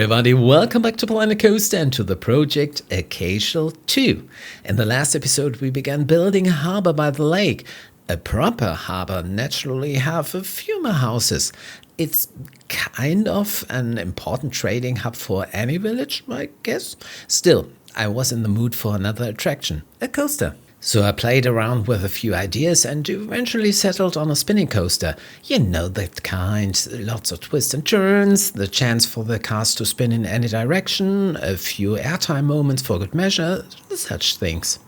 everybody, welcome back to Planet Coaster and to the project Occasional 2. In the last episode we began building a harbor by the lake. A proper harbor naturally have a few more houses. It's kind of an important trading hub for any village, I guess. Still, I was in the mood for another attraction, a coaster. So I played around with a few ideas and eventually settled on a spinning coaster. You know that kind, lots of twists and turns, the chance for the cars to spin in any direction, a few airtime moments for good measure, such things.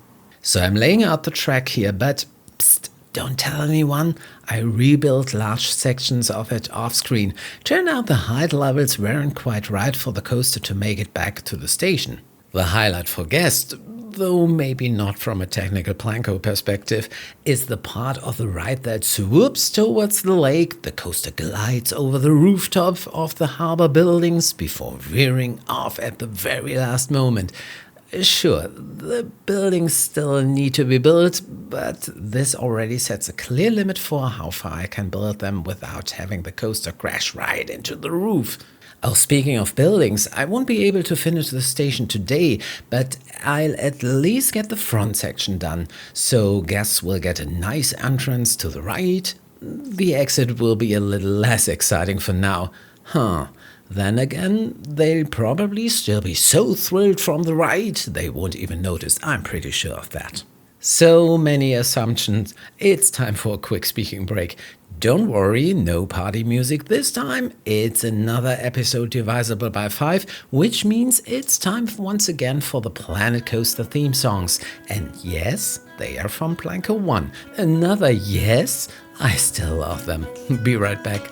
So I'm laying out the track here, but psst, don't tell anyone. I rebuilt large sections of it off screen. Turned out the height levels weren't quite right for the coaster to make it back to the station. The highlight for guests, though maybe not from a technical Planko perspective, is the part of the ride that swoops towards the lake. The coaster glides over the rooftop of the harbor buildings before veering off at the very last moment. Sure, the buildings still need to be built, but this already sets a clear limit for how far I can build them without having the coaster crash right into the roof. Oh, speaking of buildings, I won't be able to finish the station today, but I'll at least get the front section done, so guests will get a nice entrance to the right. The exit will be a little less exciting for now. Then again, they'll probably still be so thrilled from the ride, they won't even notice, I'm pretty sure of that. So many assumptions, it's time for a quick speaking break. Don't worry, no party music this time. It's another episode divisible by 5, which means it's time once again for the Planet Coaster theme songs. And yes, they are from Planko 1. Another yes, I still love them. Be right back.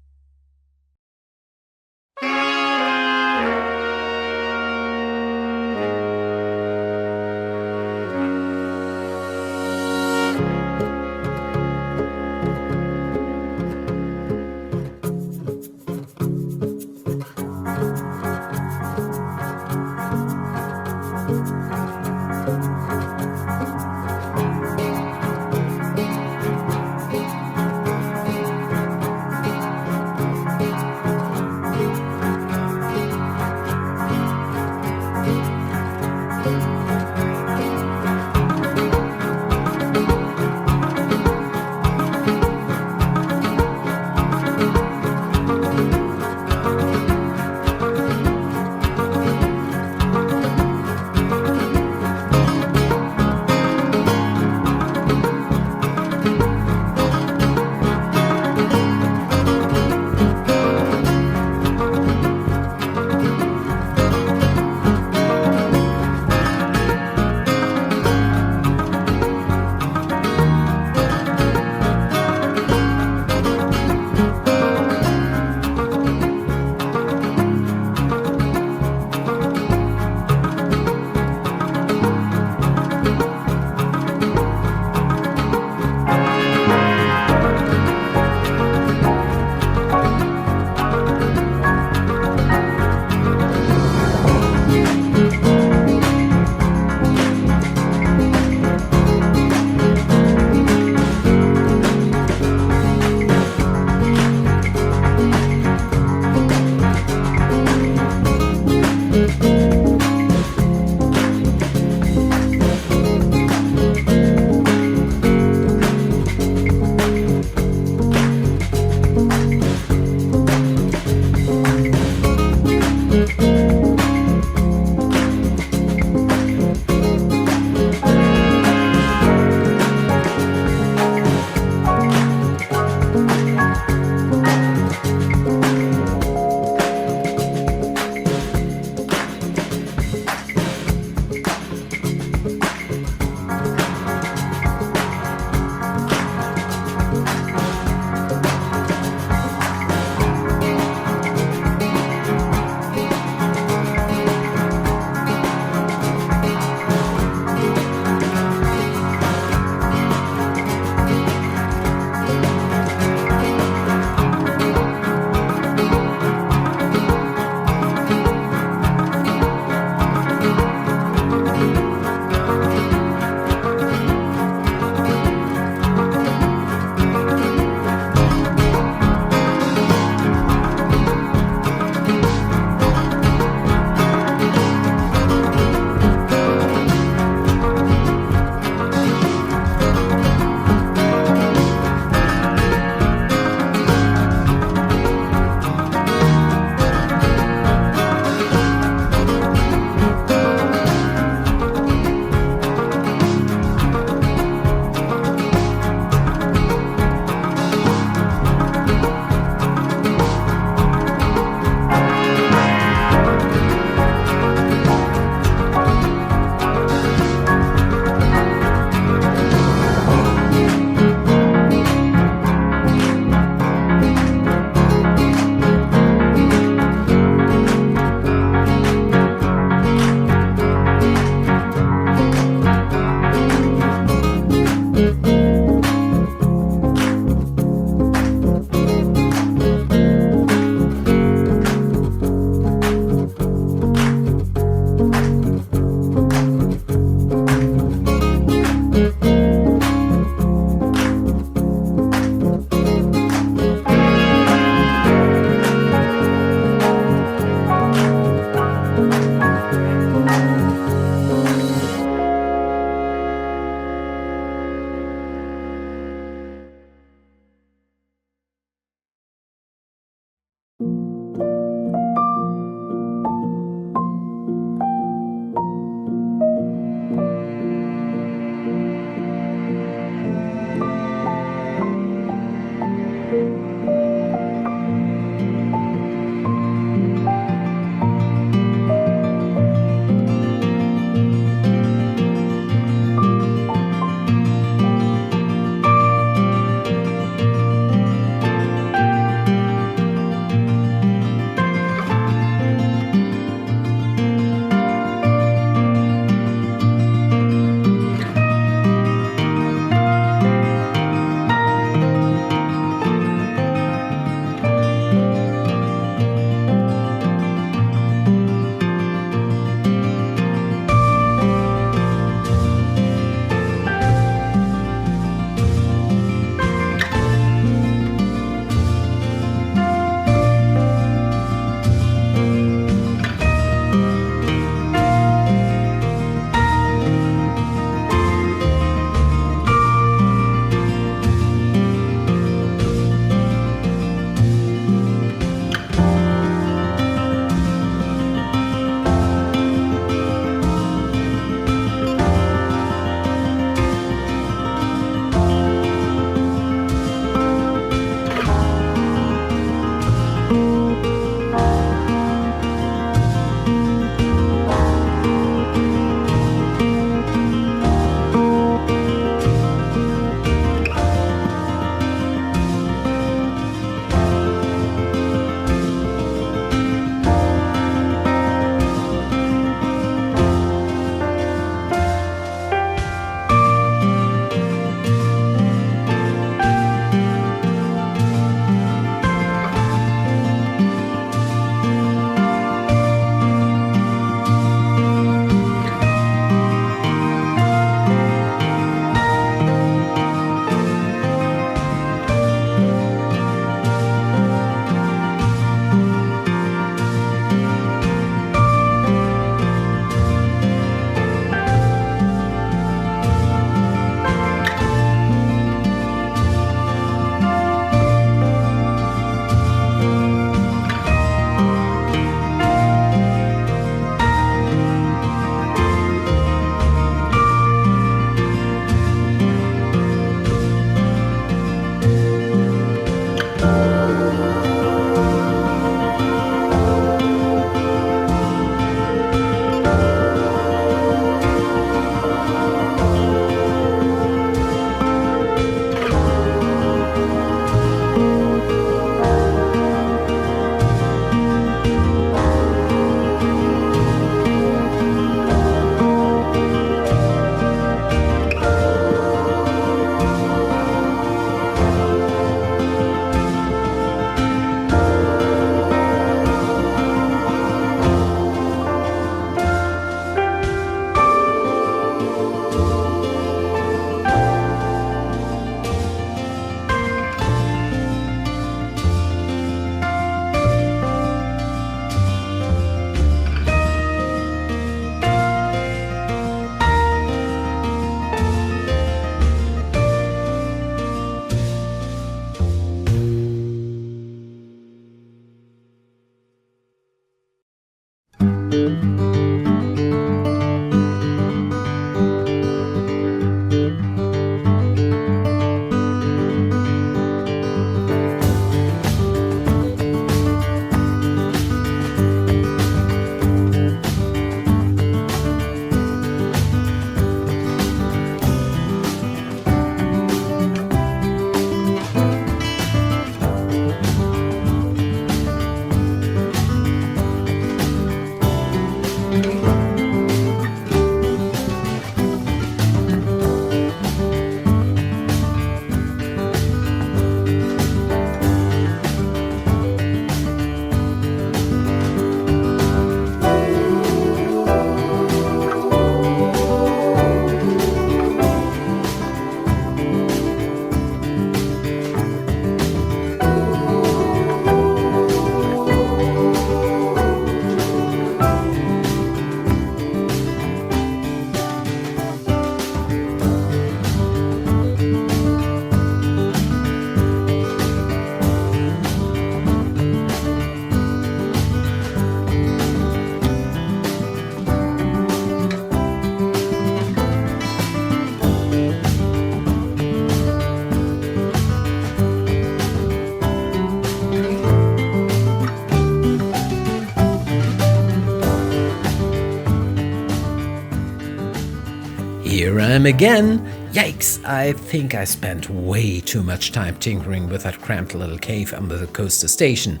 Here I am again. Yikes, I think I spent way too much time tinkering with that cramped little cave under the coaster station.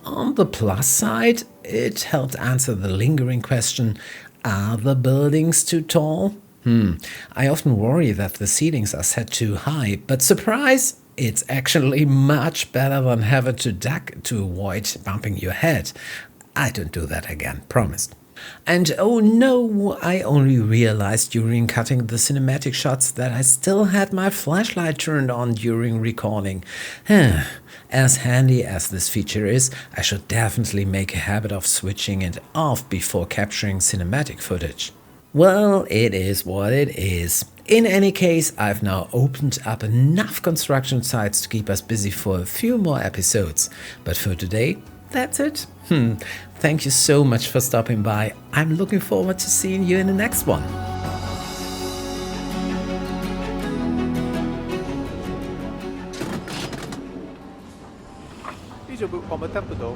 On the plus side, it helped answer the lingering question, are the buildings too tall? I often worry that the ceilings are set too high, but surprise! It's actually much better than having to duck to avoid bumping your head. I don't do that again, promised. And oh no, I only realized during cutting the cinematic shots that I still had my flashlight turned on during recording. As handy as this feature is, I should definitely make a habit of switching it off before capturing cinematic footage. Well, it is what it is. In any case, I've now opened up enough construction sites to keep us busy for a few more episodes. But for today, that's it. Thank you so much for stopping by. I'm looking forward to seeing you in the next one.我们看不懂。